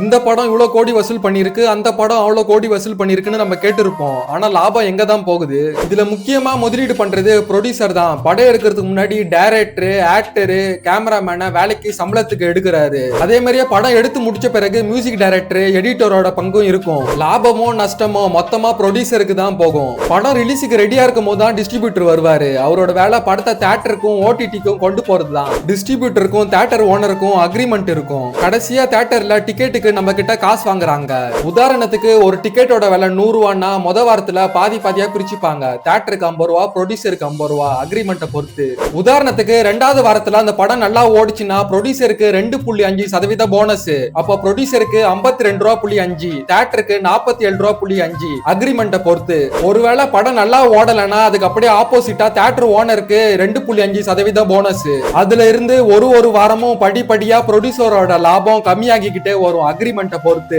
இந்த படம் இவ்வளவு கோடி வசூல் பண்ணிருக்கு, அந்த படம் அவ்வளவு கோடி வசூல் பண்ணிருக்குன்னு நம்ம கேட்டிருப்போம். ஆனா லாபம் எங்க தான் போகுது? இதுல முக்கியமா முதலீடு பண்றது ப்ரொடியூசர் தான். படம் எடுக்கிறதுக்கு முன்னாடி டைரக்டர், ஆக்டர், கேமராமேனை வேலைக்கு சம்பளத்துக்கு எடுக்கிறாரு. அதே மாதிரியே படம் எடுத்து முடிச்ச பிறகு மியூசிக் டைரக்டர், எடிட்டரோட பங்கும் இருக்கும். லாபமோ நஷ்டமோ மொத்தமா ப்ரொடியூசருக்கு தான் போகும். படம் ரிலீஸுக்கு ரெடியா இருக்கும் போது தான் டிஸ்ட்ரிபியூட்டர் வருவாரு. அவரோட வேலை படத்தை தியேட்டருக்கும் ஓடிடிக்கும் கொண்டு போறது தான். டிஸ்ட்ரிபியூட்டருக்கும் தியேட்டர் ஓனருக்கும் அக்ரிமெண்ட் இருக்கும். கடைசியா தியேட்டர்ல டிக்கெட்டுக்கு நம்ம கிட்ட காசு வாங்குறாங்க. உதாரணத்துக்கு ஒரு டிக்கெட்டோட விலை 100 ரூபான்னா முத வாரத்துல பாதி பாதியா பிரிச்சுப்பாங்க. தியேட்டருக்கு 50 ரூபா, ப்ரொடியூசருக்கு 50 ரூபா, அக்ரிமெண்ட்டை பொறுத்து. உதாரணத்துக்கு 2வது வாரத்துல அந்த படம் நல்லா ஓடிச்சுன்னா ப்ரொடியூசருக்கு 2.5% போனஸ். அப்போ ப்ரொடியூசருக்கு 52.5, தியேட்டருக்கு 47.5, அக்ரிமெண்ட்டை பொறுத்து. ஒருவேளை படம் நல்லா ஓடலன்னா அதுக்கு அப்படியே ஆப்போசிட்டா தியேட்டர் ஓனருக்கு 2.5% போனஸ். அதுல இருந்து ஒரு வாரமும் படிப்படியா ப்ரொடியூசரோட லாபம் கம்மியாகிக்கிட்டே வரும் அக்ரிமெண்ட்டை பொறுத்து.